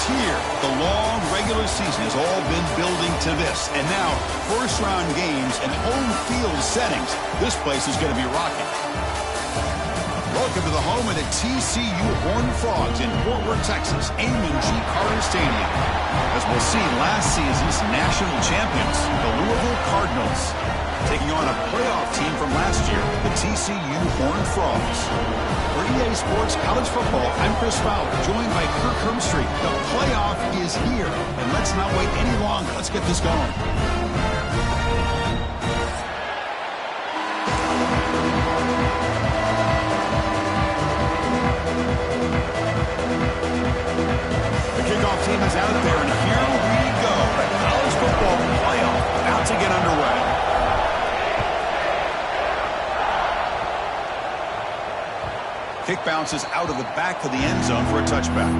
here. The long regular season has all been building to this. And now, first-round games and home field settings. This place is going to be rocking. Welcome to the home of the TCU Horned Frogs in Fort Worth, Texas, Amon G. Carter Stadium. As we'll see, last season's national champions, the Louisville Cardinals, taking on a playoff team from last year, the TCU Horned Frogs. For EA Sports College Football, I'm Chris Fowler, joined by Kirk Herbstreit. The playoff is here, and let's not wait any longer. Let's get this going. Team is out there, and here we go. The college football playoff about to get underway. Kick bounces out of the back of the end zone for a touchback.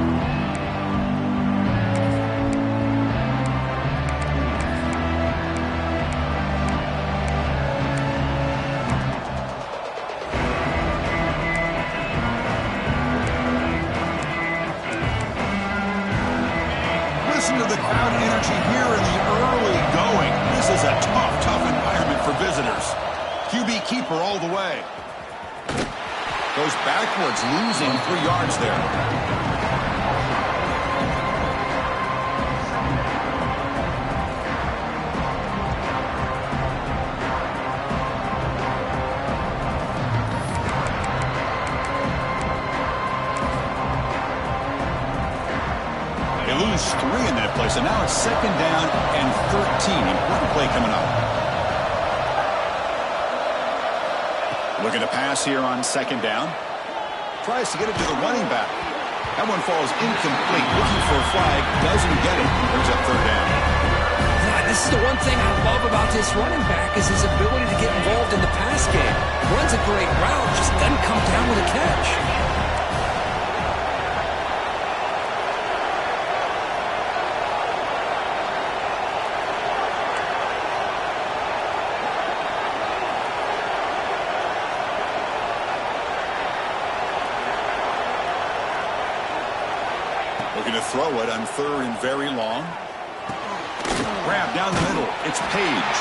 Listen to the crowd energy here in the early going. This is a tough environment for visitors. QB keeper all the way. Goes backwards, losing 3 yards there. Lose 3 in that play, so now it's 2nd down and 13. Important play coming up. Looking to pass here on 2nd down. Tries to get it to the running back. That one falls incomplete. Looking for a flag, doesn't get it. Brings up 3rd down. Yeah, this is the one thing I love about this running back is his ability to get involved in the pass game. Runs a great route, just doesn't come down with a catch. Looking to throw it on 3rd and very long. Grab down the middle. It's Page.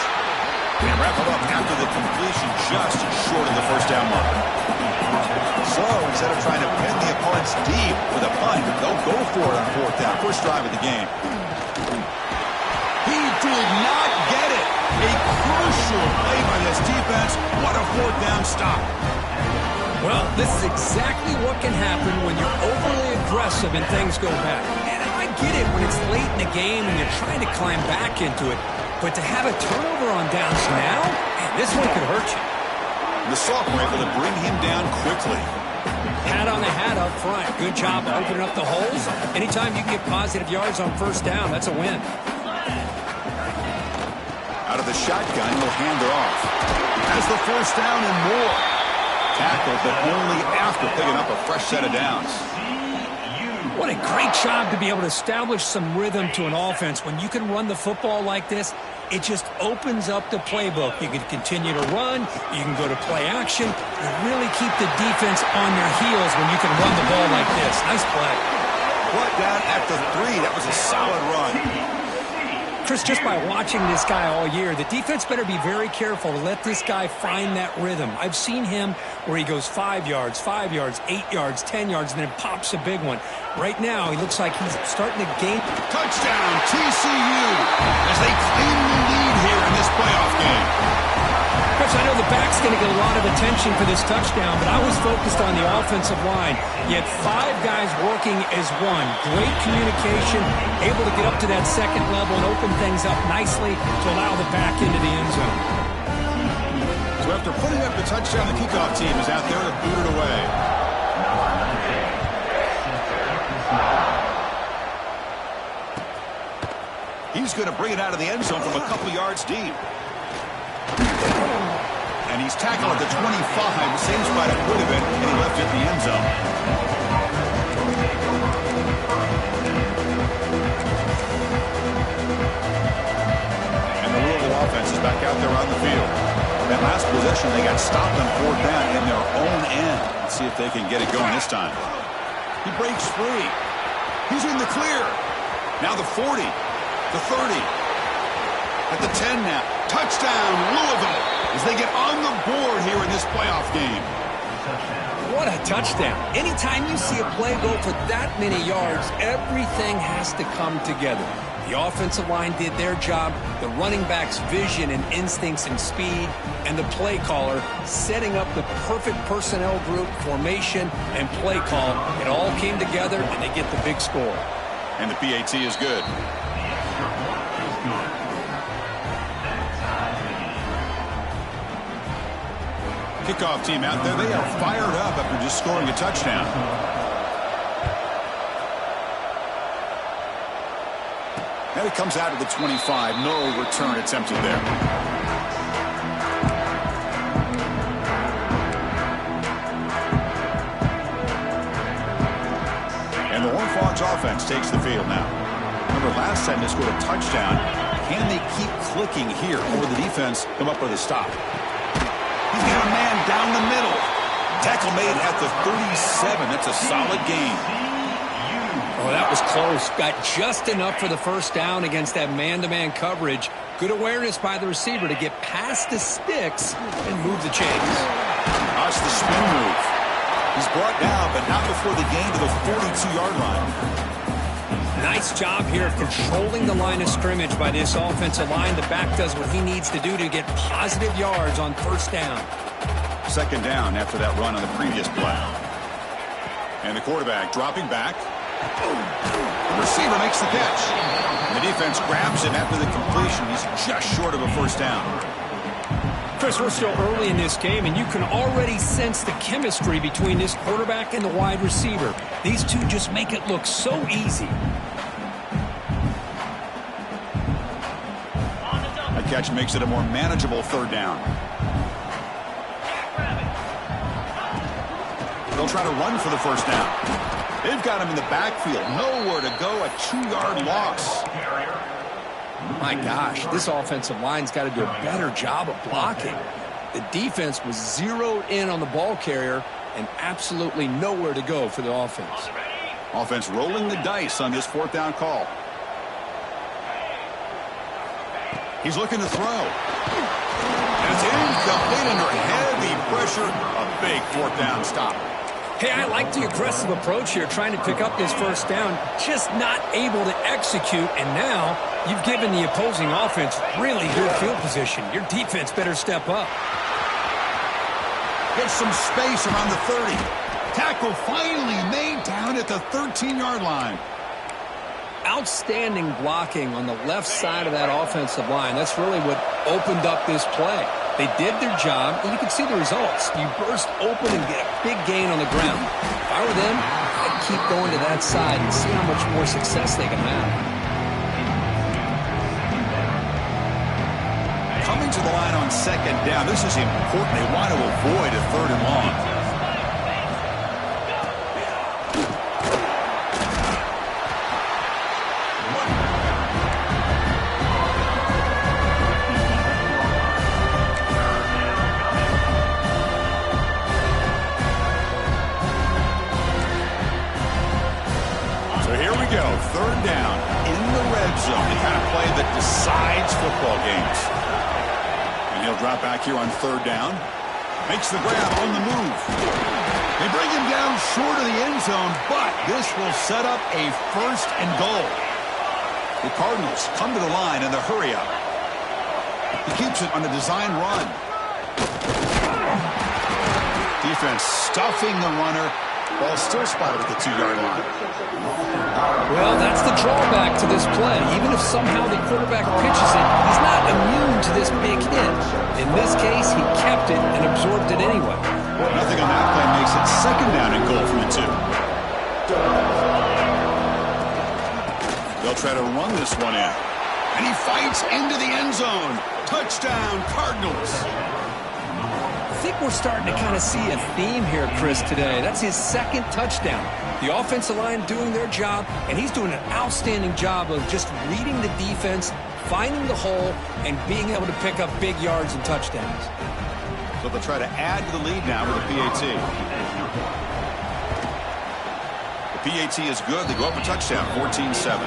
And wrap it up after the completion, just short of the 1st down mark. So instead of trying to pin the opponents deep with a punt, they'll go for it on 4th down. First drive of the game. He did not get it. A crucial play by this defense. What a 4th down stop. Well, this is exactly what can happen when you're overly aggressive and things go bad. And I get it when it's late in the game and you're trying to climb back into it. But to have a turnover on downs now, man, this one could hurt you. The sophomore able to bring him down quickly. Pat on the hat up front. Good job opening up the holes. Anytime you can get positive yards on 1st down, that's a win. Out of the shotgun, he'll hand it off. Has the 1st down and more. Tackle, but only after picking up a fresh set of downs. What a great job to be able to establish some rhythm to an offense. When you can run the football like this, it just opens up the playbook. You can continue to run. You can go to play action. And really keep the defense on their heels when you can run the ball like this. Nice play. Brought down at the 3. That was a solid run. Chris, just by watching this guy all year, the defense better be very careful to let this guy find that rhythm. I've seen him where he goes 5 yards, 8 yards, 10 yards, and then pops a big one. Right now, he looks like he's starting to gain. Touchdown, TCU, as they claim the lead here in this playoff game. Chris, I know the back's going to get a lot of attention for this touchdown, but I was focused on the offensive line. You had 5 guys working as one. Great communication, able to get up to that 2nd level and open things up nicely to allow the back into the end zone. So after putting up the touchdown, the kickoff team is out there to boot it away. He's going to bring it out of the end zone from a couple yards deep. And he's tackled at the 25, same spot it would have been, and he left it in the end zone. And the Louisville offense is back out there on the field. That last possession, they got stopped on 4th down in their own end. Let's see if they can get it going this time. He breaks free. He's in the clear. Now the 40, the 30, at the 10 now. Touchdown, Louisville, as they get on the board here in this playoff game. What a touchdown. Anytime you see a play go for that many yards, everything has to come together. The offensive line did their job, the running back's vision and instincts and speed, and the play caller setting up the perfect personnel group, formation, and play call. It all came together, and they get the big score. And the PAT is good. Kickoff team out there. They are fired up after just scoring a touchdown. And it comes out of the 25. No return attempted there. And the Horned Frogs offense takes the field now. Remember, last time they scored a touchdown. Can they keep clicking here, or the defense come up with a stop? He's got a man down the middle. Tackle made at the 37. That's a solid gain. Oh, that was close. Got just enough for the first down against that man-to-man coverage. Good awareness by the receiver to get past the sticks and move the chains. Watch the spin move. He's brought down, but not before the gain to the 42-yard line. Nice job here of controlling the line of scrimmage by this offensive line. The back does what he needs to do to get positive yards on first down. Second down after that run on the previous play. And the quarterback dropping back. The receiver makes the catch. And the defense grabs him after the completion. He's just short of a first down. Chris, we're still early in this game, and you can already sense the chemistry between this quarterback and the wide receiver. These two just make it look so easy. That catch makes it a more manageable third down. They'll try to run for the first down. They've got him in the backfield. Nowhere to go. A 2-yard loss. My gosh, this offensive line's got to do a better job of blocking. The defense was zeroed in on the ball carrier and absolutely nowhere to go for the offense. Offense rolling the dice on this fourth down call. He's looking to throw. And it's incomplete under heavy pressure. A big fourth down stop. Hey, I like the aggressive approach here, trying to pick up this first down, just not able to execute, and now you've given the opposing offense really good field position. Your defense better step up. Gets some space around the 30. Tackle finally made down at the 13-yard line. Outstanding blocking on the left side of that offensive line. That's really what opened up this play. They did their job, and you can see the results. You burst open and get a big gain on the ground. If I were them, I'd keep going to that side and see how much more success they can have. Coming to the line on second down, this is important. They want to avoid a third and long. Third down in the red zone. The kind of play that decides football games. And he'll drop back here on third down. Makes the grab on the move. They bring him down short of the end zone, but this will set up a first and goal. The Cardinals come to the line in the hurry up. He keeps it on a design run. Defense stuffing the runner. Ball still spotted at the 2-yard line. Well, that's the drawback to this play. Even if somehow the quarterback pitches it, he's not immune to this big hit. In this case, he kept it and absorbed it anyway. Nothing on that play makes it second down and goal from the 2. They'll try to run this one in. And he fights into the end zone. Touchdown, Cardinals. I think we're starting to kind of see a theme here, Chris, today. That's his second touchdown. The offensive line doing their job, and he's doing an outstanding job of just reading the defense, finding the hole, and being able to pick up big yards and touchdowns. So they'll try to add to the lead now with a PAT. The PAT is good. They go up a touchdown, 14-7.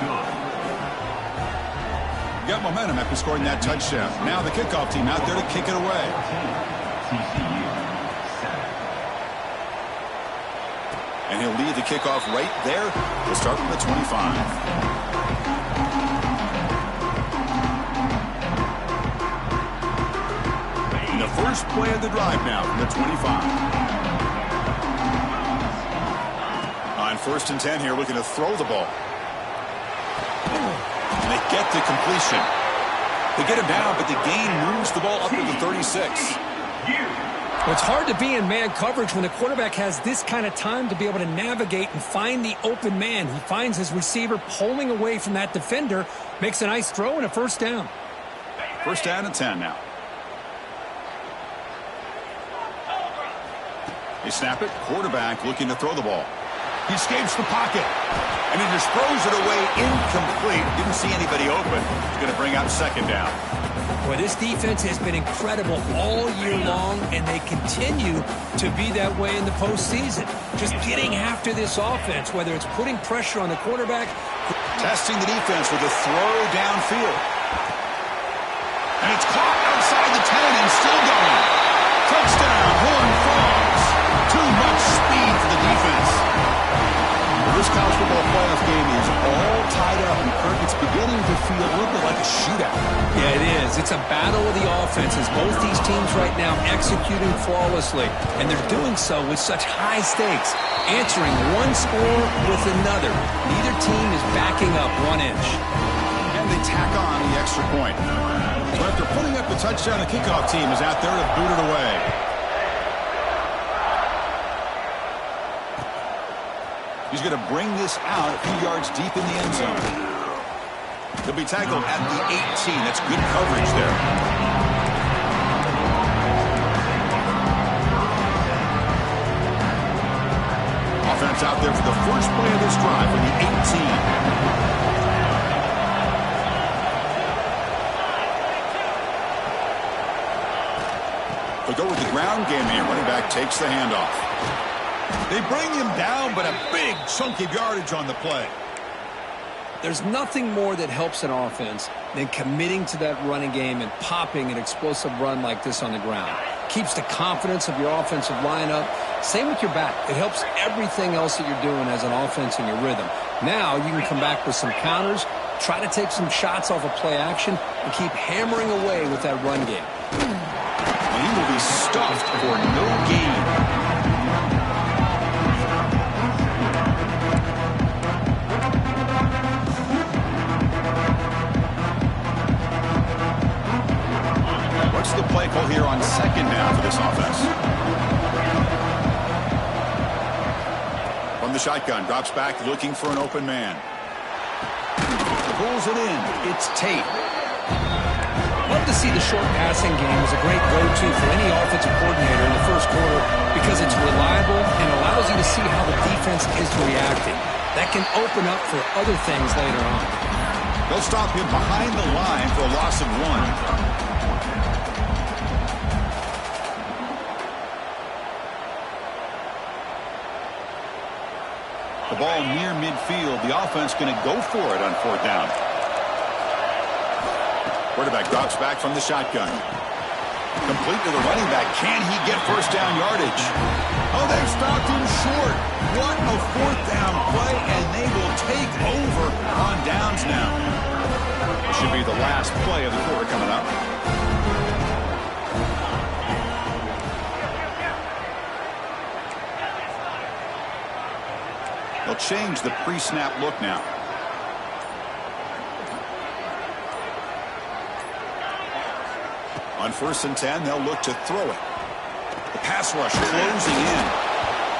Got momentum after scoring that touchdown. Now the kickoff team out there to kick it away. And he'll lead the kickoff right there. We'll start from the 25. And the first play of the drive now from the 25. On 1st and 10 here, looking to throw the ball. And they get the completion. They get him down, but the gain moves the ball up to the 36. Well, it's hard to be in man coverage when the quarterback has this kind of time to be able to navigate and find the open man. He finds his receiver pulling away from that defender, makes a nice throw and a first down. First down and 10 now. They snap it. Quarterback looking to throw the ball. He escapes the pocket. And he just throws it away incomplete. Didn't see anybody open. He's going to bring out 2nd down. Boy, this defense has been incredible all year long, and they continue to be that way in the postseason. Just getting after this offense, whether it's putting pressure on the quarterback. Testing the defense with a throw downfield. And it's caught outside the 10 and still going. Touchdown, Horn Frogs. Too much speed for the defense. This college football playoff game is all tied up, and Kirk, it's beginning to feel a little bit like a shootout. Yeah, it is. It's a battle of the offenses. Both these teams right now executing flawlessly, and they're doing so with such high stakes, answering one score with another. Neither team is backing up 1 inch. And they tack on the extra point. So after putting up the touchdown, the kickoff team is out there to boot it away. He's going to bring this out a few yards deep in the end zone. He'll be tackled at the 18. That's good coverage there. Offense out there for the first play of this drive from the 18. They'll go with the ground game here. Running back takes the handoff. They bring him down, but a big chunk of yardage on the play. There's nothing more that helps an offense than committing to that running game and popping an explosive run like this on the ground. Keeps the confidence of your offensive lineup. Same with your back. It helps everything else that you're doing as an offense in your rhythm. Now you can come back with some counters, try to take some shots off of play action, and keep hammering away with that run game. And he will be stuffed for no gain. The play call here on 2nd down for this offense. From the shotgun, drops back looking for an open man. Pulls it in. It's Tate. Love to see the short passing game as a great go-to for any offensive coordinator in the first quarter because it's reliable and allows you to see how the defense is reacting. That can open up for other things later on. They'll stop him behind the line for a loss of 1. The ball near midfield. The offense going to go for it on 4th down. Quarterback drops back from the shotgun. Complete to the running back. Can he get first down yardage? Oh, they've stopped him short. What a 4th down play, and they will take over on downs now. This should be the last play of the quarter coming up. They'll change the pre-snap look now. On 1st and 10, they'll look to throw it. The pass rush closing in.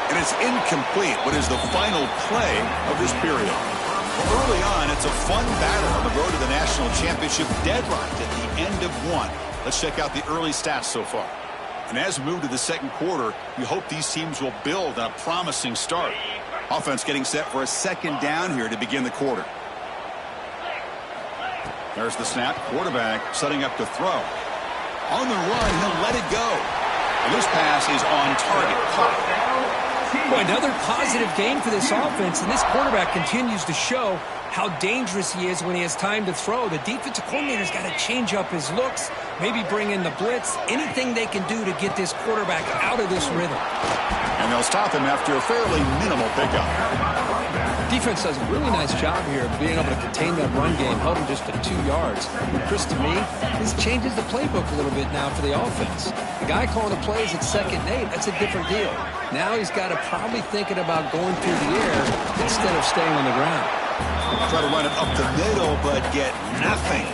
And it's incomplete. What is the final play of this period? Well, early on, it's a fun battle on the road to the national championship, deadlocked at the end of 1. Let's check out the early stats so far. And as we move to the 2nd quarter, we hope these teams will build on a promising start. Offense getting set for a 2nd down here to begin the quarter. There's the snap. Quarterback setting up to throw. On the run, he'll let it go. And this pass is on target. Caught. Boy, another positive game for this offense, and this quarterback continues to show how dangerous he is when he has time to throw. The defensive coordinator's got to change up his looks, maybe bring in the blitz, anything they can do to get this quarterback out of this rhythm. And they'll stop him after a fairly minimal pickup. Defense does a really nice job here of being able to contain that run game, held him just to 2 yards. Chris, to me, this changes the playbook a little bit now for the offense. The guy calling the plays at 2nd and 8, that's a different deal. Now he's got to probably thinking about going through the air instead of staying on the ground. Try to run it up the middle, but get nothing.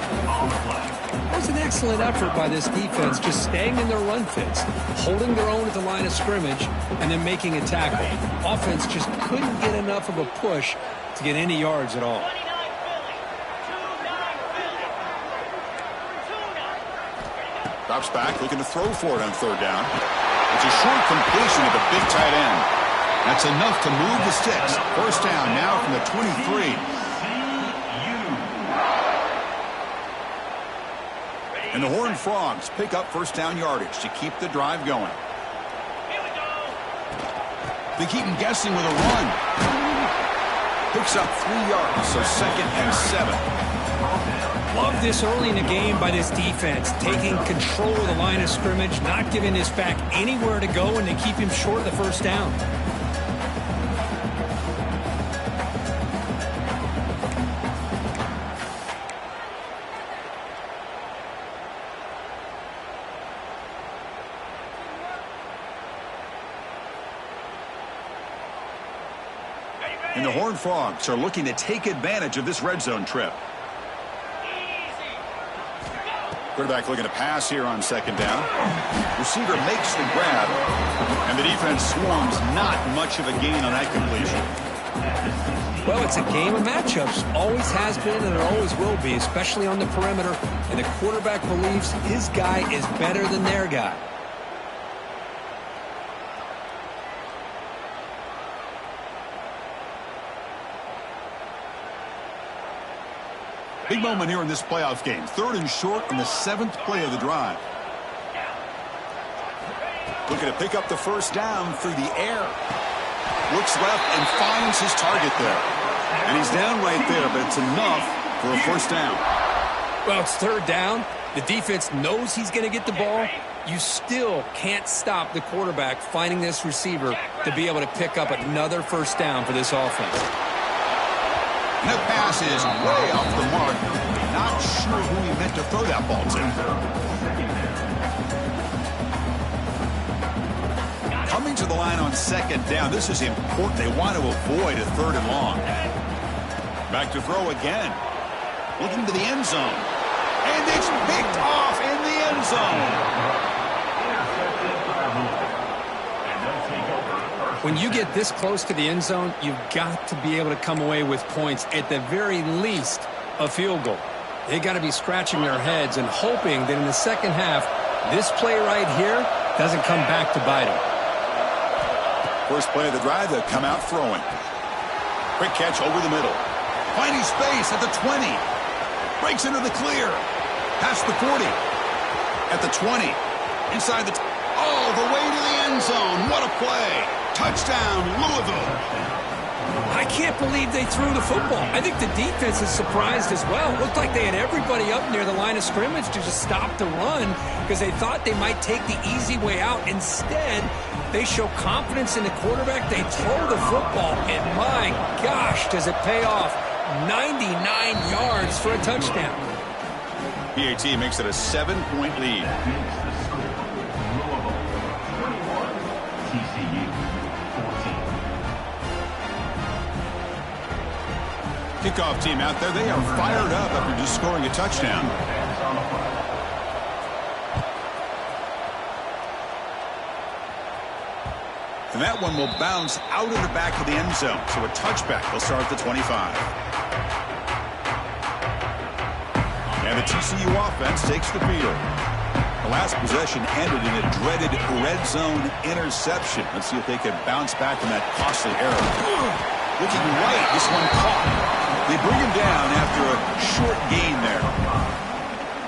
That was an excellent effort by this defense, just staying in their run fits, holding their own at the line of scrimmage, and then making a tackle. Offense just couldn't get enough of a push to get any yards at all. Drops back, looking to throw for it on 3rd down. It's a short completion of the big tight end. That's enough to move the sticks. 1st down now from the 23. And the Horned Frogs pick up 1st down yardage to keep the drive going. They keep him guessing with a run. Picks up 3 yards, so 2nd and 7. Love this early in the game by this defense, taking control of the line of scrimmage, not giving this back anywhere to go, and they keep him short of the 1st down. And the Horned Frogs are looking to take advantage of this red zone trip. Quarterback looking to pass here on 2nd down. Receiver makes the grab, and the defense swarms. Not much of a gain on that completion. Well, it's a game of matchups. Always has been, and it always will be, especially on the perimeter. And the quarterback believes his guy is better than their guy. Big moment here in this playoff game. 3rd and short in the 7th play of the drive. Looking to pick up the 1st down through the air. Looks left and finds his target there. And he's down right there, but it's enough for a 1st down. Well, it's 3rd down. The defense knows he's going to get the ball. You still can't stop the quarterback finding this receiver to be able to pick up another 1st down for this offense. And that pass is way off the mark. Not sure who he meant to throw that ball to. Coming to the line on 2nd down. This is important. They want to avoid a 3rd and long. Back to throw again. Looking to the end zone. And it's picked off in the end zone. When you get this close to the end zone, you've got to be able to come away with points, at the very least, a field goal. They got to be scratching their heads and hoping that in the 2nd half, this play right here doesn't come back to bite them. First play of the drive, they'll come out throwing. Quick catch over the middle. Finding space at the 20. Breaks into the clear. Past the 40. At the 20. Inside the... all the way to the end zone. What a play. Touchdown, Louisville. I can't believe they threw the football. I think the defense is surprised as well. It looked like they had everybody up near the line of scrimmage to just stop the run because they thought they might take the easy way out. Instead, they show confidence in the quarterback. They throw the football, and my gosh, does it pay off. 99 yards for a touchdown. PAT makes it a 7-point lead. Kickoff team out there. They are fired up after just scoring a touchdown. And that one will bounce out of the back of the end zone. So a touchback will start at the 25. And the TCU offense takes the field. The last possession ended in a dreaded red zone interception. Let's see if they can bounce back from that costly error. Looking right, this one caught. They bring him down after a short gain there.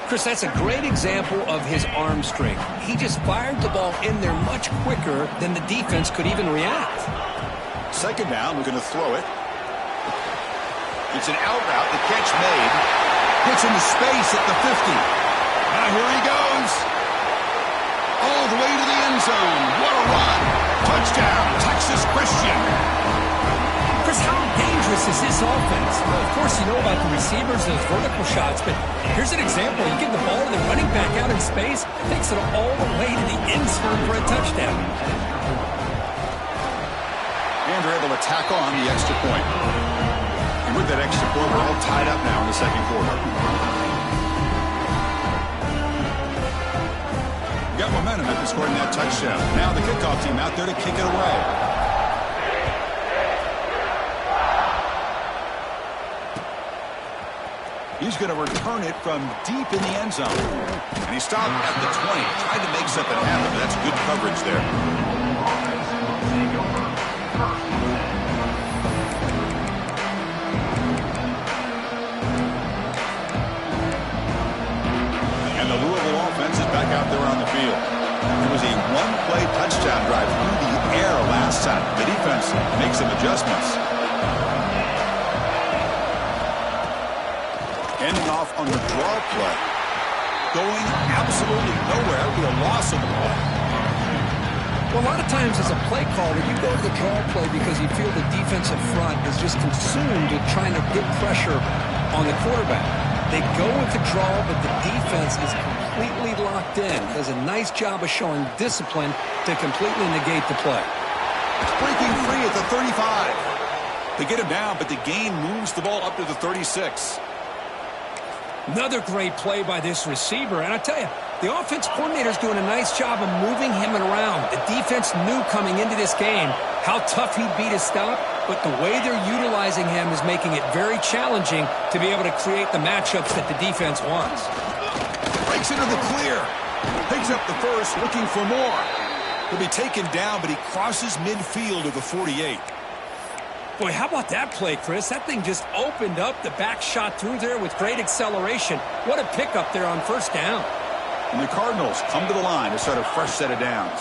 Chris, that's a great example of his arm strength. He just fired the ball in there much quicker than the defense could even react. 2nd down, we're going to throw it. It's an out route. The catch made. Gets into space at the 50. Now here he goes. All the way to the end zone. What a run. Touchdown, Texas Christian. Chris, how dangerous is this offense? Well, of course, you know about the receivers, those vertical shots, but here's an example. You get the ball to the running back out in space, takes it all the way to the end zone for a touchdown. And they're able to tack on the extra point. And with that extra point, we're all tied up now in the second quarter. Got momentum after scoring that touchdown. Now the kickoff team out there to kick it away. He's going to return it from deep in the end zone. And he stopped at the 20. Tried to make something happen, but that's good coverage there. And the Louisville offense is back out there on the field. It was a one-play touchdown drive through the air last time. The defense makes some adjustments. Ending off on the draw play. Going absolutely nowhere. That would be a loss of the ball. Well, a lot of times as a play caller, you go to the draw play because you feel the defensive front is just consumed with trying to get pressure on the quarterback. They go with the draw, but the defense is completely locked in. Does a nice job of showing discipline to completely negate the play. It's breaking free at the 35. They get him down, but the gain moves the ball up to the 36. Another great play by this receiver. And I tell you, the offense coordinator is doing a nice job of moving him around. The defense knew coming into this game how tough he'd be to stop, but the way they're utilizing him is making it very challenging to be able to create the matchups that the defense wants. Breaks into the clear. Picks up the first, looking for more. He'll be taken down, but he crosses midfield to the 48. Boy, how about that play, Chris? That thing just opened up. The back shot through there with great acceleration. What a pickup there on first down. And the Cardinals come to the line to start a fresh set of downs.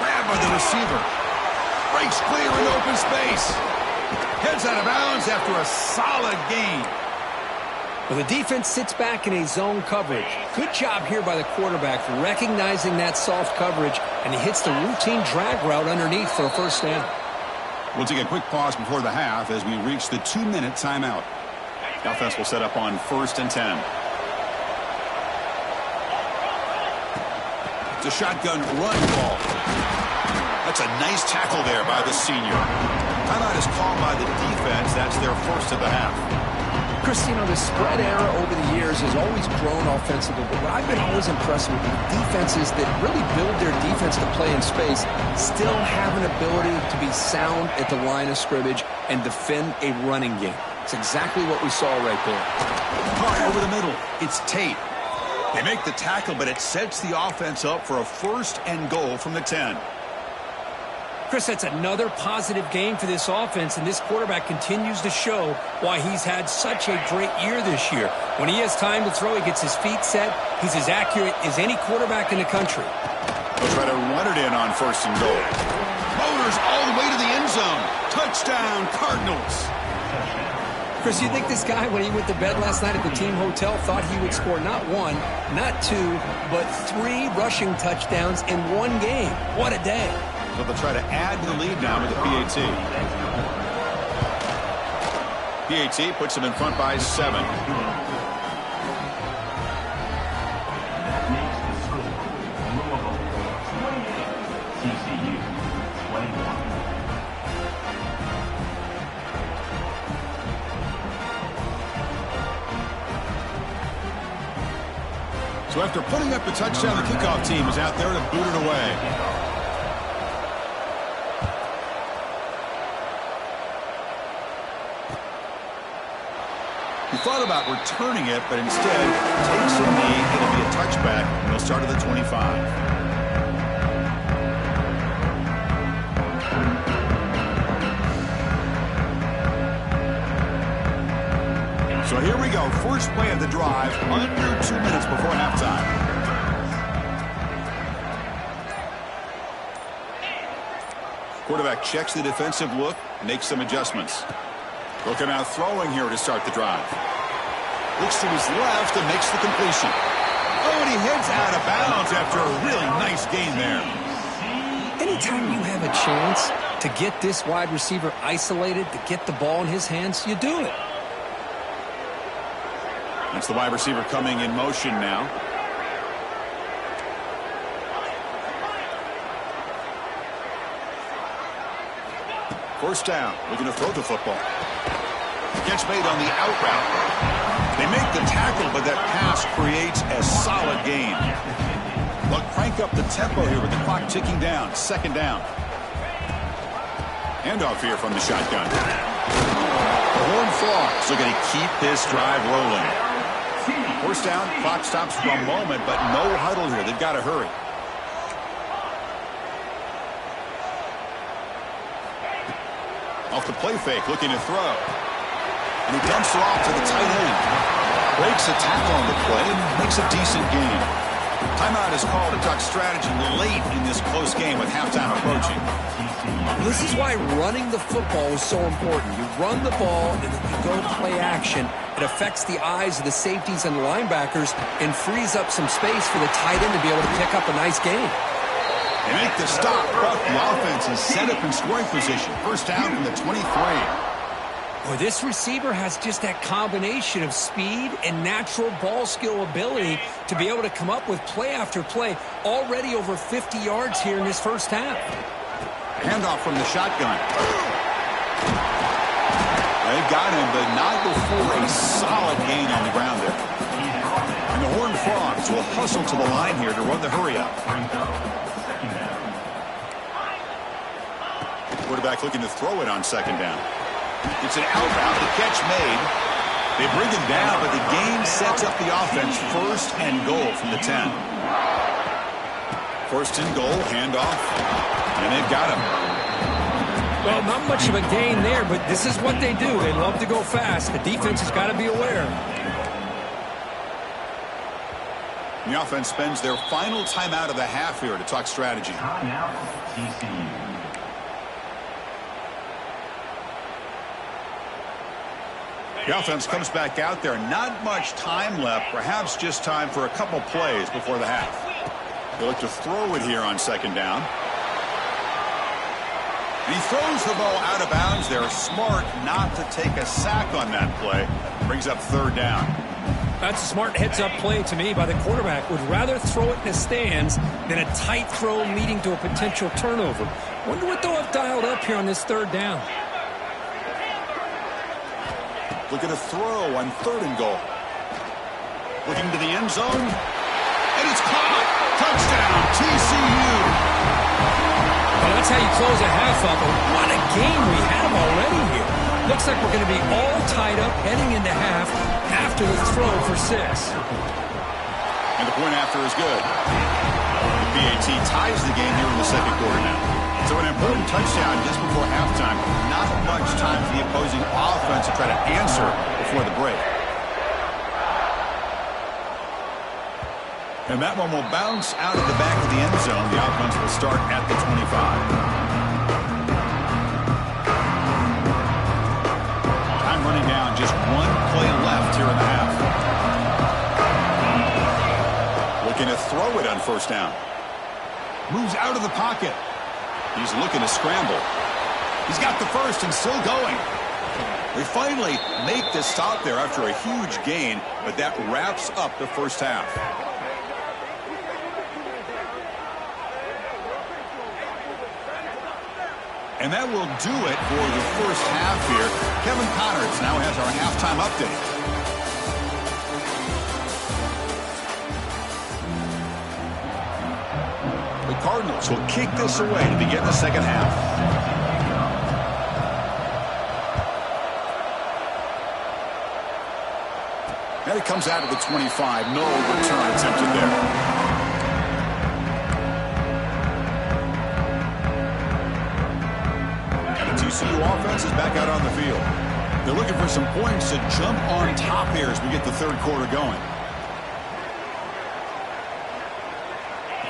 Grabbed by the receiver. Breaks clear in open space. Heads out of bounds after a solid gain. Well, the defense sits back in a zone coverage. Good job here by the quarterback recognizing that soft coverage, and he hits the routine drag route underneath for a first down. We'll take a quick pause before the half as we reach the 2-minute timeout. The offense will set up on 1st and 10. It's a shotgun run ball. That's a nice tackle there by the senior. Timeout is called by the defense. That's their first of the half. Chris, you know, the spread era over the years has always grown offensively, but what I've been always impressed with defenses that really build their defense to play in space still have an ability to be sound at the line of scrimmage and defend a running game. It's exactly what we saw right there. Hard over the middle. It's Tate. They make the tackle, but it sets the offense up for a 1st and goal from the 10. Chris, that's another positive game for this offense, and this quarterback continues to show why he's had such a great year this year. When he has time to throw, he gets his feet set. He's as accurate as any quarterback in the country. They'll try to run it in on 1st and goal. Motors all the way to the end zone. Touchdown, Cardinals. Chris, you think this guy, when he went to bed last night at the team hotel, thought he would score not 1, not 2, but 3 rushing touchdowns in one game? What a day. So they'll try to add to the lead now with the PAT. PAT puts them in front by 7. TCU 21. So after putting up the touchdown, the kickoff team is out there to boot it away. He thought about returning it, but instead takes a knee. It'll be a touchback, and he'll start at the 25. So here we go. First play of the drive, under 2 minutes before halftime. Quarterback checks the defensive look, makes some adjustments. Looking out throwing here to start the drive. Looks to his left and makes the completion. Oh, and he heads out of bounds after a really nice gain there. Anytime you have a chance to get this wide receiver isolated, to get the ball in his hands, you do it. That's the wide receiver coming in motion now. First down, looking to throw the football. Catch made on the out route. They make the tackle, but that pass creates a solid gain. Look, crank up the tempo here with the clock ticking down. Second down. Handoff here from the shotgun. The Horned Frogs looking to keep this drive rolling. First down, clock stops for a moment, but no huddle here. They've got to hurry. Off the play fake, looking to throw. And he dumps it off to the tight end. Breaks a tackle on the play and makes a decent gain. Timeout is called to talk strategy late in this close game with halftime approaching. This is why running the football is so important. You run the ball and then you go play action. It affects the eyes of the safeties and linebackers and frees up some space for the tight end to be able to pick up a nice gain. They make the stop, but the offense is set up in scoring position. First down from the 23. Boy, this receiver has just that combination of speed and natural ball skill ability to be able to come up with play after play. Already over 50 yards here in this first half. Handoff from the shotgun. They've got him, but not before a solid gain on the ground there. And the Horned Frogs will hustle to the line here to run the hurry up. Quarterback looking to throw it on second down. It's an outbound, the catch made. They bring him down, but the game sets up the offense first and goal from the 10. First and goal, handoff, and they've got him. Well, not much of a gain there, but this is what they do. They love to go fast. The defense has got to be aware. The offense spends their final timeout of the half here to talk strategy. TCU. The offense comes back out there. Not much time left. Perhaps just time for a couple plays before the half. They look to throw it here on second down. And he throws the ball out of bounds there. Smart not to take a sack on that play. Brings up third down. That's a smart heads-up play to me by the quarterback. Would rather throw it in the stands than a tight throw leading to a potential turnover. Wonder what they'll have dialed up here on this third down. Looking to throw on third and goal. Looking to the end zone. And it's caught. Touchdown, TCU. Well, that's how you close a half up. What a game we have already here. Looks like we're going to be all tied up heading into half after the throw for 6. And the point after is good. The PAT ties the game here in the second quarter now. So an important touchdown just before halftime. Not much time for the opposing offense to try to answer before the break. And that one will bounce out of the back of the end zone. The offense will start at the 25. Time running down. Just one play left here in the half. Looking to throw it on first down. Moves out of the pocket. He's looking to scramble. He's got the first and still going. They finally make the stop there after a huge gain, but that wraps up the first half. And that will do it for the first half here. Kevin Connors now has our halftime update. The Cardinals will kick this away to begin the second half. And it comes out of the 25. No return attempted there. And the TCU offense is back out on the field. They're looking for some points to jump on top here as we get the third quarter going.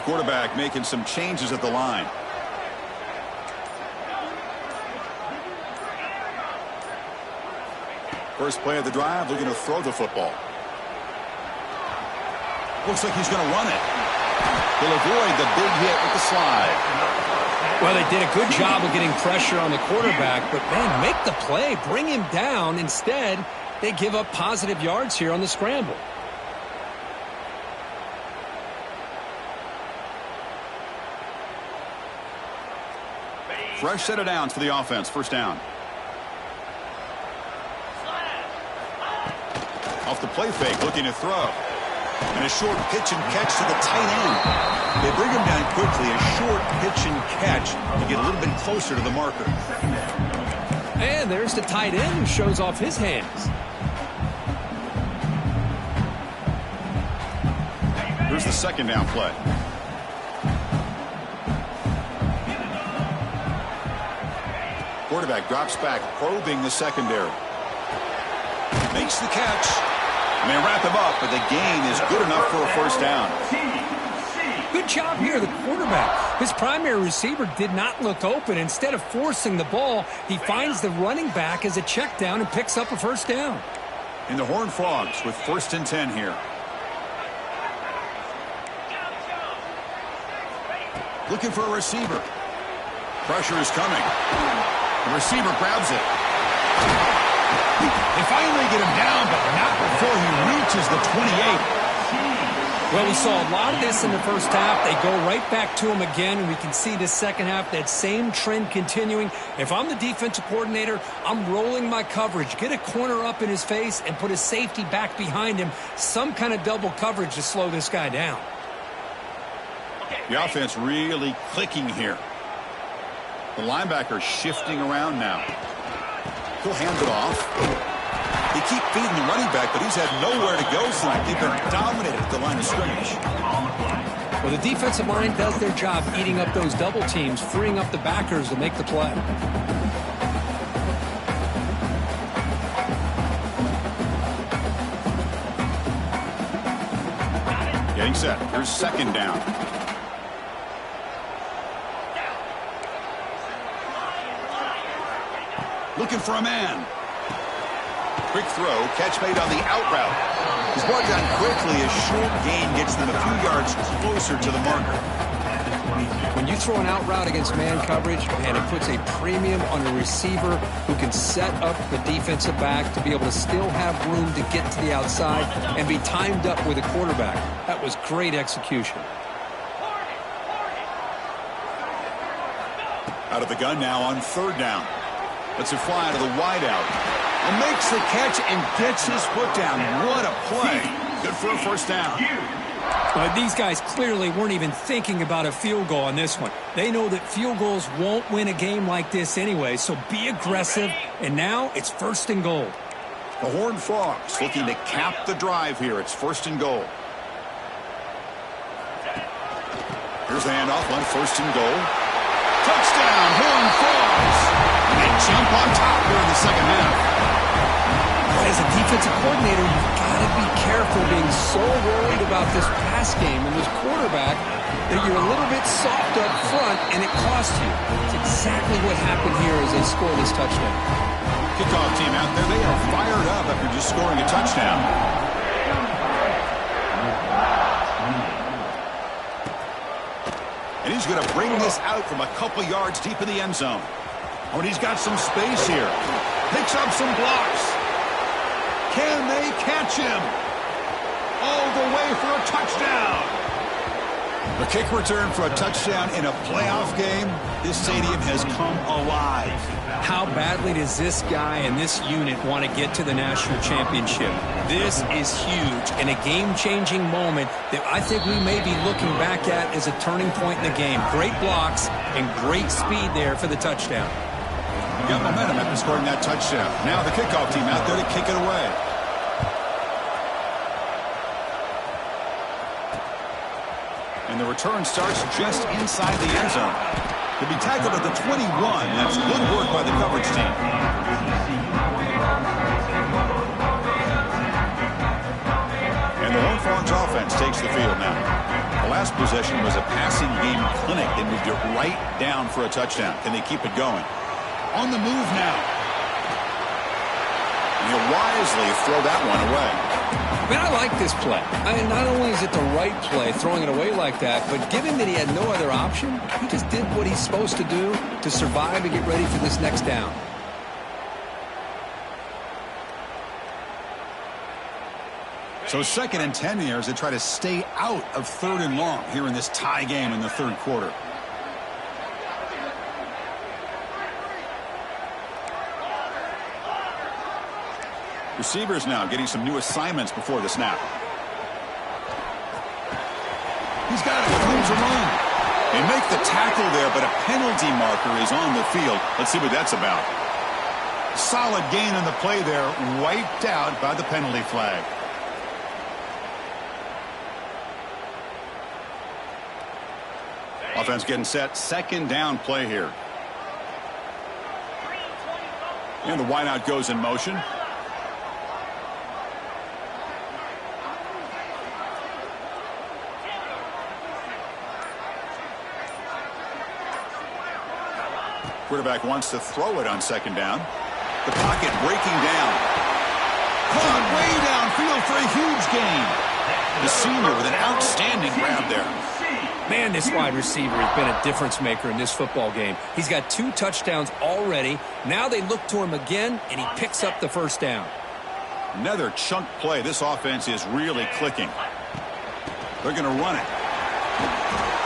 Quarterback making some changes at the line. First play of the drive, looking to throw the football. Looks like he's going to run it. He'll avoid the big hit with the slide. Well, they did a good job of getting pressure on the quarterback, but, man, make the play. Bring him down. Instead, they give up positive yards here on the scramble. Fresh set of downs for the offense. First down. Off the play fake, looking to throw. And a short pitch and catch to the tight end. They bring him down quickly. A short pitch and catch to get a little bit closer to the marker. And there's the tight end who shows off his hands. Here's the second down play. Quarterback drops back, probing the secondary. Makes the catch. And they wrap him up, but the gain is good enough for a first down. Good job here, the quarterback. His primary receiver did not look open. Instead of forcing the ball, he finds the running back as a check down and picks up a first down. And the Horned Frogs with 1st and 10 here. Looking for a receiver. Pressure is coming. The receiver grabs it. They finally get him down, but not before he reaches the 28. Well, we saw a lot of this in the first half. They go right back to him again, and we can see the second half, that same trend continuing. If I'm the defensive coordinator, I'm rolling my coverage. Get a corner up in his face and put a safety back behind him. Some kind of double coverage to slow this guy down. The offense really clicking here. The linebacker shifting around now. He'll hand it off. They keep feeding the running back, but he's had nowhere to go tonight. They've been dominated at the line of scrimmage. Well, the defensive line does their job eating up those double teams, freeing up the backers to make the play. Getting set. Here's second down. Looking for a man. Quick throw, catch made on the out route. He's brought down quickly. A short gain gets them a few yards closer to the marker. When you throw an out route against man coverage, man, it puts a premium on a receiver who can set up the defensive back to be able to still have room to get to the outside and be timed up with a quarterback. That was great execution. Out of the gun now on third down. Lets it fly out of the wideout. And makes the catch and gets his foot down. What a play. Good for a first down. These guys clearly weren't even thinking about a field goal on this one. They know that field goals won't win a game like this anyway, so be aggressive. And now it's 1st and goal. The Horned Frogs looking to cap the drive here. It's 1st and goal. Here's the handoff on 1st and goal. Touchdown, Horned Frogs. And they jump on top here in the second half. As a defensive coordinator, you've got to be careful being so worried about this pass game and this quarterback that you're a little bit soft up front and it costs you. It's exactly what happened here as they score this touchdown. Kickoff team out there, they are fired up after just scoring a touchdown. And he's going to bring this out from a couple yards deep in the end zone. Oh, and he's got some space here. Picks up some blocks. Can they catch him? All the way for a touchdown. The kick return for a touchdown in a playoff game. This stadium has come alive. How badly does this guy and this unit want to get to the national championship? This is huge and a game-changing moment that I think we may be looking back at as a turning point in the game. Great blocks and great speed there for the touchdown. Got momentum after scoring that touchdown. Now the kickoff team out there to kick it away. And the return starts just inside the end zone. To be tackled at the 21, that's good work by the coverage team. And the Horned Frogs offense takes the field now. The last possession was a passing game clinic. They moved it right down for a touchdown. Can they keep it going? On the move now. And he'll wisely throw that one away. Man, I like this play. I mean, not only is it the right play, throwing it away like that, but given that he had no other option, he just did what he's supposed to do to survive and get ready for this next down. So 2nd and 10 here as they try to stay out of 3rd and long here in this tie game in the 3rd quarter. Receivers now getting some new assignments before the snap. He's got it. Moves around. They make the tackle there, but a penalty marker is on the field. Let's see what that's about. Solid gain on the play there, wiped out by the penalty flag. Offense getting set. 2nd down play here. And the wideout goes in motion. Quarterback wants to throw it on 2nd down. The pocket breaking down. Caught way downfield for a huge gain. The senior with an outstanding grab there. Man, this wide receiver has been a difference maker in this football game. He's got 2 touchdowns already. Now they look to him again, and he picks up the 1st down. Another chunk play. This offense is really clicking. They're going to run it.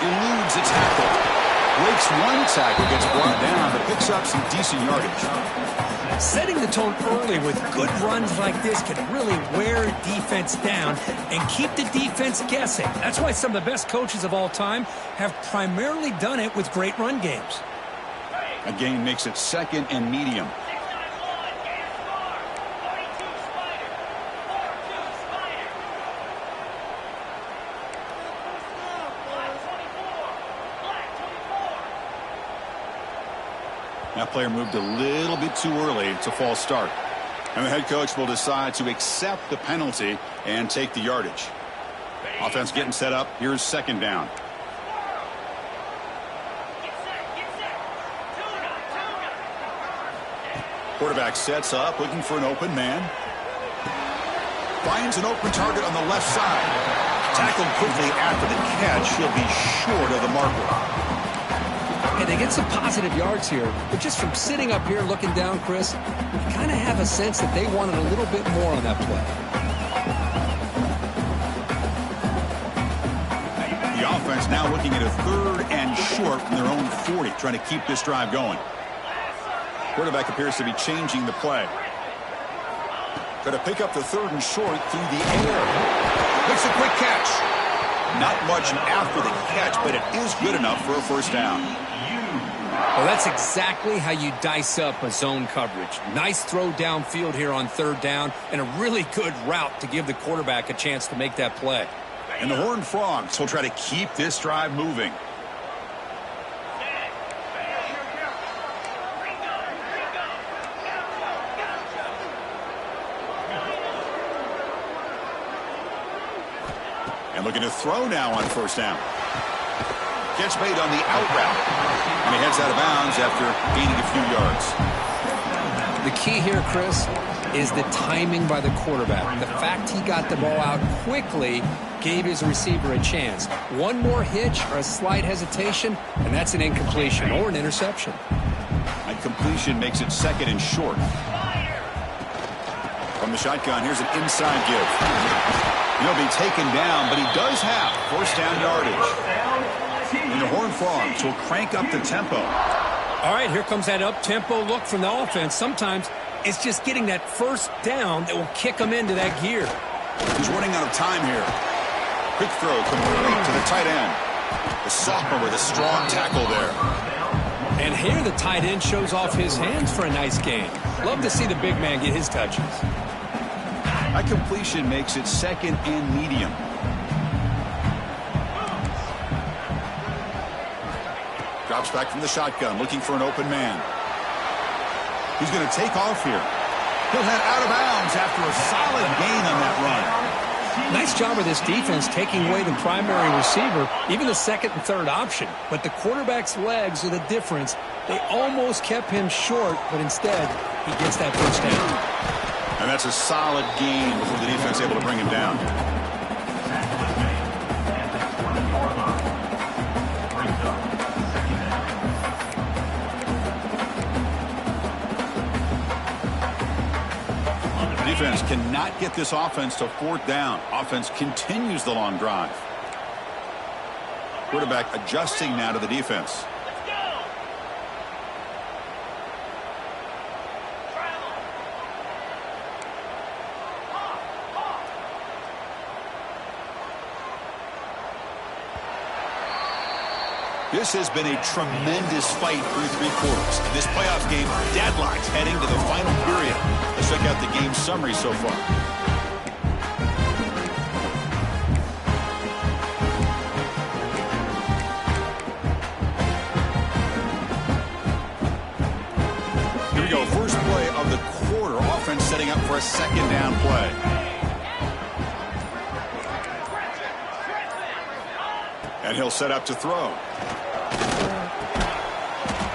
Eludes a tackle. Breaks one tackle, gets brought down, but picks up some decent yardage. Setting the tone early with good runs like this can really wear defense down and keep the defense guessing. That's why some of the best coaches of all time have primarily done it with great run games. A gain makes it 2nd and medium. That player moved a little bit too early. It's a false start. And the head coach will decide to accept the penalty and take the yardage. Offense getting set up. Here's 2nd down. Quarterback sets up, looking for an open man. Finds an open target on the left side. Tackled quickly after the catch. He'll be short of the marker. And they get some positive yards here, but just from sitting up here looking down, Chris, we kind of have a sense that they wanted a little bit more on that play. The offense now looking at a 3rd and short from their own 40, trying to keep this drive going. Quarterback appears to be changing the play. Got to pick up the 3rd and short through the air. Makes a quick catch. Not much after the catch, but it is good enough for a 1st down. Well, that's exactly how you dice up a zone coverage. Nice throw downfield here on 3rd down, and a really good route to give the quarterback a chance to make that play. And the Horned Frogs will try to keep this drive moving. And looking to throw now on 1st down. Catch made on the out route. And he heads out of bounds after gaining a few yards. The key here, Chris, is the timing by the quarterback. The fact he got the ball out quickly gave his receiver a chance. One more hitch or a slight hesitation, and that's an incompletion or an interception. A completion makes it 2nd and short. From the shotgun, here's an inside give. He'll be taken down, but he does have 1st down yardage. And the Horned Frogs will crank up the tempo. All right, here comes that up-tempo look from the offense. Sometimes it's just getting that 1st down that will kick them into that gear. He's running out of time here. Quick throw complete to the tight end. The sophomore with a strong tackle there. And here the tight end shows off his hands for a nice gain. Love to see the big man get his touches. A completion makes it 2nd and medium. Drops back from the shotgun, looking for an open man. He's going to take off here. He'll head out of bounds after a solid gain on that run. Nice job of this defense taking away the primary receiver, even the 2nd and 3rd option. But the quarterback's legs are the difference. They almost kept him short, but instead he gets that 1st down. And that's a solid gain before the defense able to bring him down. Defense cannot get this offense to fourth down. Offense continues the long drive. Quarterback adjusting now to the defense. This has been a tremendous fight through three quarters. In this playoff game, deadlocked heading to the final period. Let's check out the game summary so far. Here we go. First play of the quarter. Offense setting up for a second down play. And he'll set up to throw.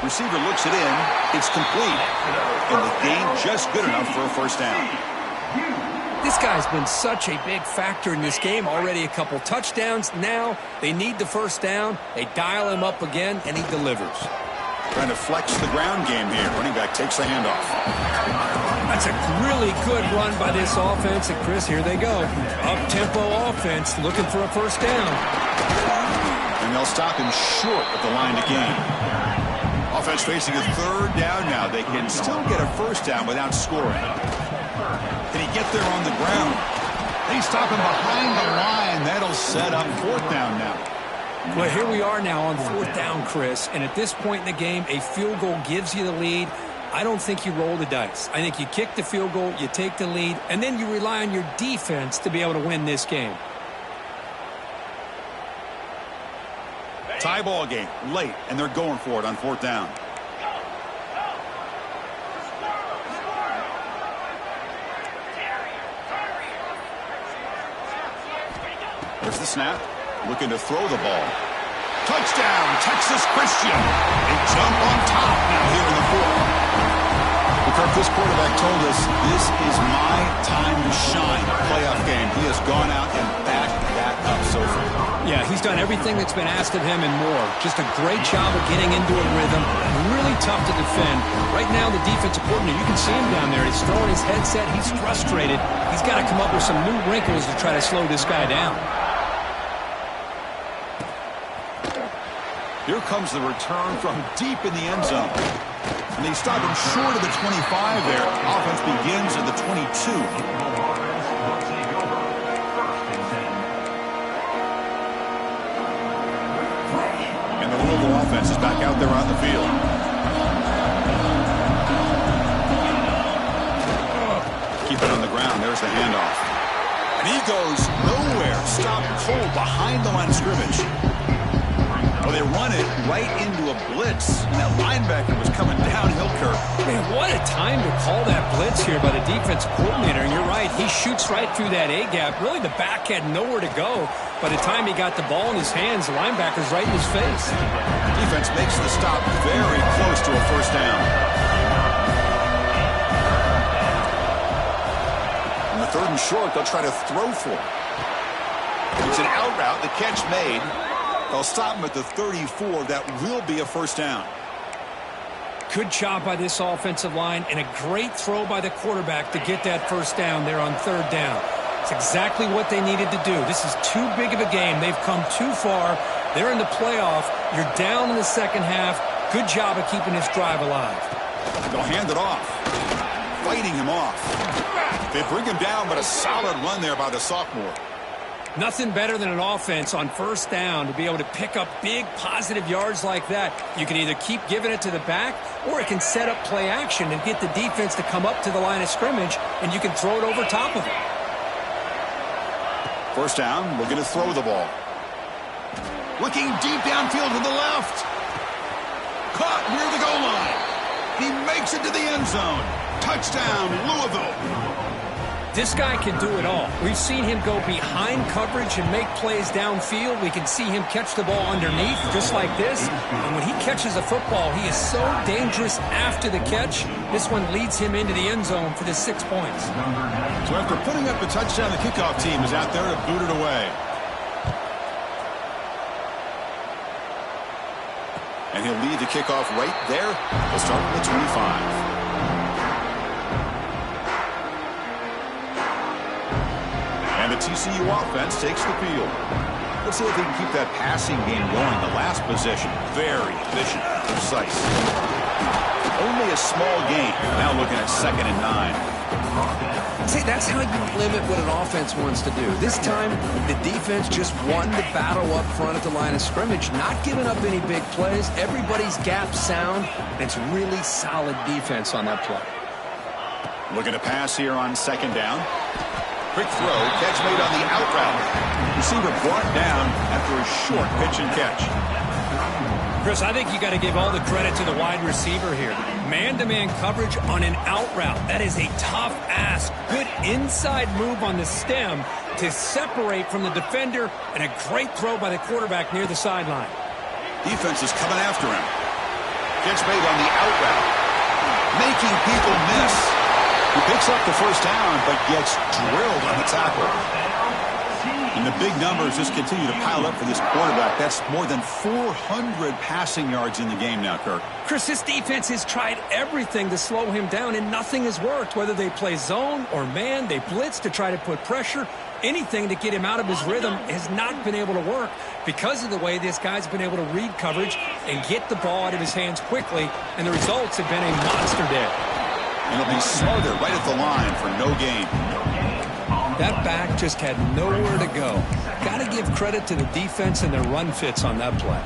Receiver looks it in. It's complete. And the gain just good enough for a first down. This guy's been such a big factor in this game. Already a couple touchdowns. Now they need the first down. They dial him up again, and he delivers. Trying to flex the ground game here. Running back takes the handoff. That's a really good run by this offense. And, Chris, here they go. Up-tempo offense looking for a first down. And they'll stop him short of the line to gain. Offense facing a third down now. They can still get a first down without scoring. Can he get there on the ground? They stop him behind the line. That'll set up fourth down now. Well, here we are now on fourth down, Chris. And at this point in the game, a field goal gives you the lead. I don't think you roll the dice. I think you kick the field goal, you take the lead, and then you rely on your defense to be able to win this game. Tie ball game, late, and they're going for it on fourth down. There's the snap. Looking to throw the ball. Touchdown, Texas Christian. They jump on top now here in the fourth. Kirk, this quarterback told us this is my time to shine. Playoff game. He has gone out and backed that up so far. Yeah, he's done everything that's been asked of him and more. Just a great job of getting into a rhythm. Really tough to defend. Right now, the defensive coordinator, you can see him down there. He's throwing his headset. He's frustrated. He's got to come up with some new wrinkles to try to slow this guy down. Here comes the return from deep in the end zone. And they stop him short of the 25 there. Offense begins at the 22. And the Louisville offense is back out there on the field. Keep it on the ground. There's the handoff. And he goes nowhere. Stopped cold behind the line of scrimmage. Well, they run it right into a blitz, and that linebacker was coming downhill, Kirk. Man, what a time to call that blitz here by the defensive coordinator. And you're right, he shoots right through that A-gap. Really, the back had nowhere to go. By the time he got the ball in his hands, the linebacker's right in his face. Defense makes the stop very close to a first down. On the third and short, they'll try to throw for it. It's an out route, the catch made. They'll stop him at the 34. That will be a first down. Good job by this offensive line and a great throw by the quarterback to get that first down there on third down. It's exactly what they needed to do. This is too big of a game. They've come too far. They're in the playoff. You're down in the second half. Good job of keeping this drive alive. They'll hand it off. Fighting him off. They bring him down, but a solid run there by the sophomore. Nothing better than an offense on first down to be able to pick up big positive yards like that. You can either keep giving it to the back, or it can set up play action and get the defense to come up to the line of scrimmage, and you can throw it over top of it. First down, we're going to throw the ball. Looking deep downfield to the left. Caught near the goal line. He makes it to the end zone. Touchdown, Louisville. This guy can do it all. We've seen him go behind coverage and make plays downfield. We can see him catch the ball underneath, just like this. And when he catches a football, he is so dangerous after the catch. This one leads him into the end zone for the 6 points. So after putting up the touchdown, the kickoff team is out there to boot it away. And he'll lead the kickoff right there. We'll start with the 25. And the TCU offense takes the field. Let's see if they can keep that passing game going. The last possession, very efficient, precise. Only a small gain. Now looking at 2nd and 9. See, that's how you limit what an offense wants to do. This time, the defense just won the battle up front at the line of scrimmage, not giving up any big plays. Everybody's gap sound. It's really solid defense on that play. Looking to pass here on 2nd down. Quick throw, catch made on the out route. Receiver brought down after a short pitch and catch. Chris, I think you got to give all the credit to the wide receiver here. Man-to-man coverage on an out route. That is a tough ask. Good inside move on the stem to separate from the defender, and a great throw by the quarterback near the sideline. Defense is coming after him. Catch made on the out route. Making people miss. He picks up the first down, but gets drilled on the tackle. And the big numbers just continue to pile up for this quarterback. That's more than 400 passing yards in the game now, Kirk. Chris, this defense has tried everything to slow him down, and nothing has worked. Whether they play zone or man, they blitz to try to put pressure. Anything to get him out of his rhythm has not been able to work because of the way this guy's been able to read coverage and get the ball out of his hands quickly, and the results have been a monster day. And he'll be smarter right at the line for no gain. That back just had nowhere to go. Got to give credit to the defense and their run fits on that play.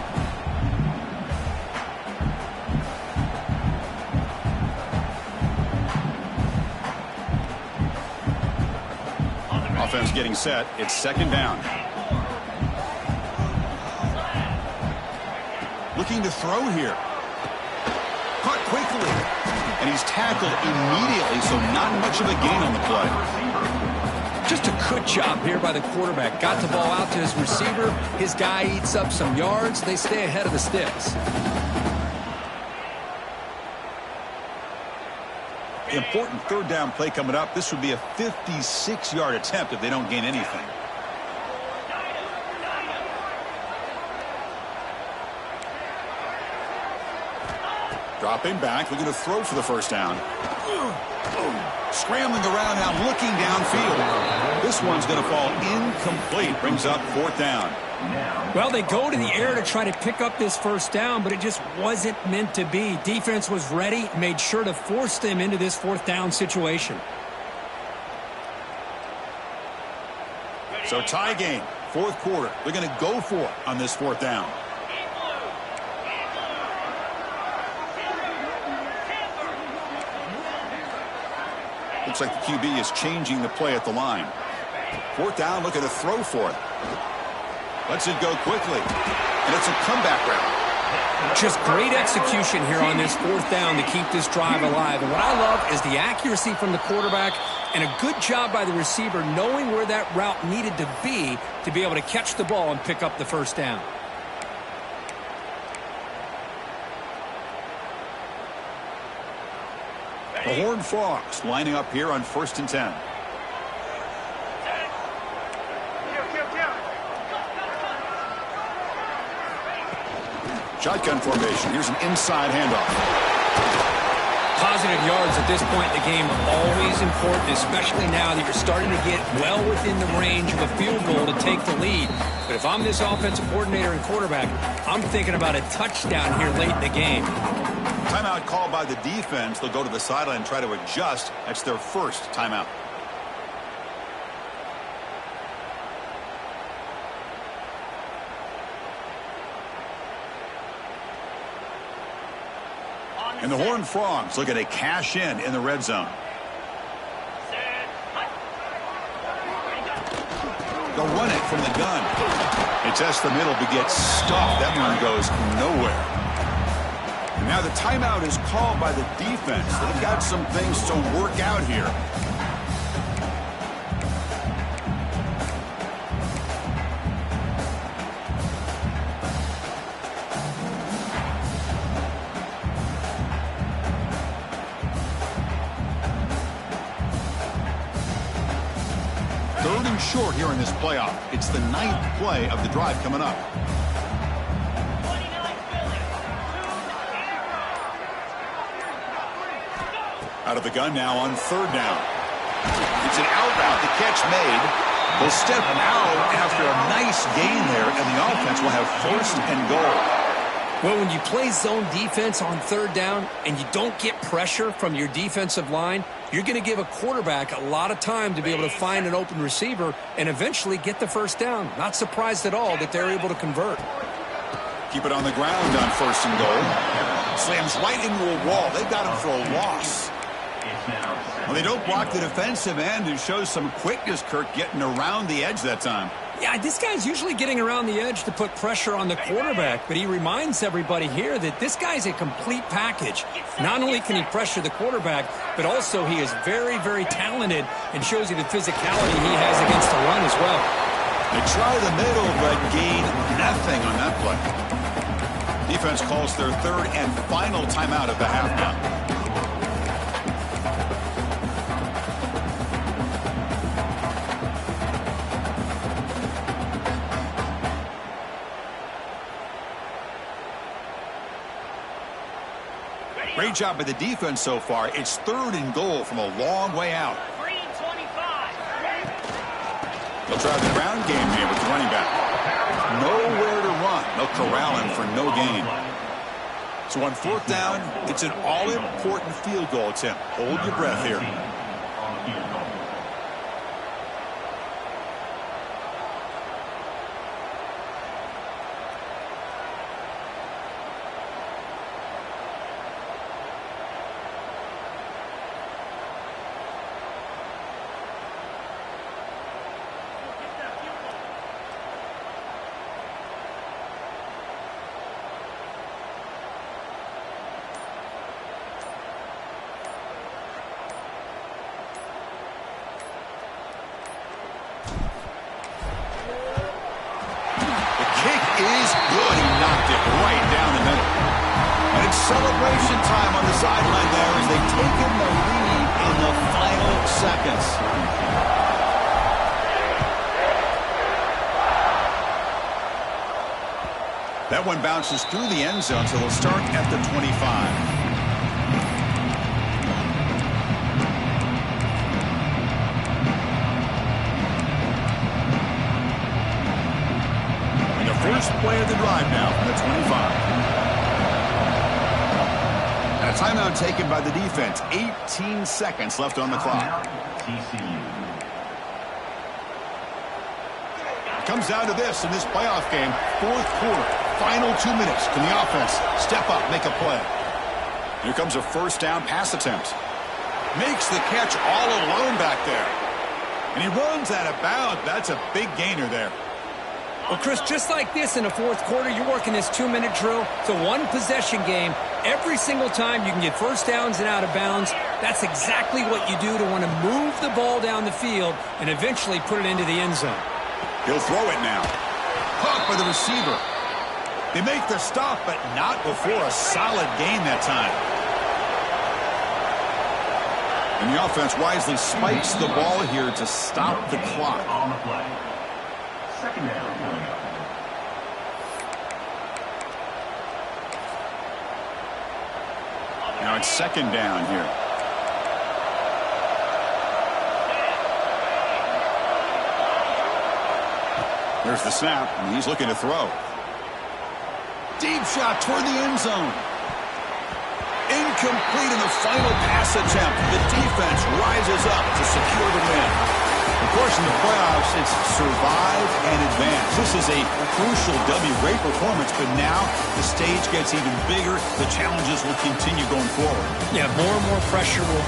Offense getting set. It's 2nd down. Looking to throw here. Caught quickly. And he's tackled immediately, so not much of a gain on the play. Just a good job here by the quarterback. Got the ball out to his receiver. His guy eats up some yards. They stay ahead of the sticks. Important 3rd down play coming up. This would be a 56-yard attempt if they don't gain anything. Dropping back, looking to throw for the first down. Scrambling around now, looking downfield. This one's going to fall incomplete. Brings up 4th down. Well, they go to the air to try to pick up this first down, but it just wasn't meant to be. Defense was ready, made sure to force them into this 4th down situation. So tie game, 4th quarter. They're going to go for it on this 4th down. Looks like the QB is changing the play at the line. 4th down, looking to throw for it. Lets it go quickly. And it's a comeback route. Just great execution here on this 4th down to keep this drive alive. And what I love is the accuracy from the quarterback and a good job by the receiver knowing where that route needed to be able to catch the ball and pick up the first down. The Horned Frogs lining up here on 1st and 10. Shotgun formation. Here's an inside handoff. Positive yards at this point in the game are always important, especially now that you're starting to get well within the range of a field goal to take the lead. But if I'm this offensive coordinator and quarterback, I'm thinking about a touchdown here late in the game. Timeout called by the defense. They'll go to the sideline and try to adjust. That's their first timeout. And the Horned Frogs looking to cash in the red zone. They'll run it from the gun. It tests the middle but gets stuffed. That one goes nowhere. And now the timeout is called by the defense. They've got some things to work out here. short here in this playoff. It's the 9th play of the drive coming up. Out of the gun now on 3rd down. It's an out route. The catch made. They'll step out after a nice gain there, and the offense will have 1st and goal. Well, when you play zone defense on 3rd down and you don't get pressure from your defensive line, you're going to give a quarterback a lot of time to be able to find an open receiver and eventually get the 1st down. Not surprised at all that they're able to convert. Keep it on the ground on 1st and goal. Slams right into a wall. They got him for a loss. Well, they don't block the defensive end and shows some quickness, Kirk, getting around the edge that time. Yeah, this guy's usually getting around the edge to put pressure on the quarterback, but he reminds everybody here that this guy's a complete package. Not only can he pressure the quarterback, but also he is very, very talented and shows you the physicality he has against the run as well. They try the middle, but gain nothing on that play. Defense calls their 3rd and final timeout of the half now. Great job by the defense so far. It's 3rd and goal from a long way out. 3 and 25. They'll try the ground game here with the running back. Nowhere to run. They'll corral him for no gain. So on 4th down, it's an all-important field goal attempt. Hold your breath here. Is good. He knocked it right down the middle. And it's celebration time on the sideline there as they take in the lead in the final seconds. That one bounces through the end zone, so they'll start at the 25. First play of the drive now from the 25. And a timeout taken by the defense. 18 seconds left on the clock. TCU. Comes down to this in this playoff game. 4th quarter. Final 2 minutes. Can the offense step up, make a play? Here comes a 1st down pass attempt. Makes the catch all alone back there. And he runs out of bounds. That's a big gainer there. Well, Chris, just like this in the 4th quarter, you're working this 2-minute drill. It's a 1-possession game. Every single time you can get 1st downs and out of bounds. That's exactly what you do to want to move the ball down the field and eventually put it into the end zone. He'll throw it now. Caught by the receiver. They make the stop, but not before a solid gain that time. And the offense wisely spikes the ball here to stop the clock. On the play. 2nd down. Now it's 2nd down here. There's the snap, and he's looking to throw. Deep shot toward the end zone. Incomplete in the final pass attempt. The defense rises up to secure the win. Of course, in the playoffs, it's survive and advance. This is a crucial W. Great performance, but now the stage gets even bigger. The challenges will continue going forward. Yeah, more and more pressure will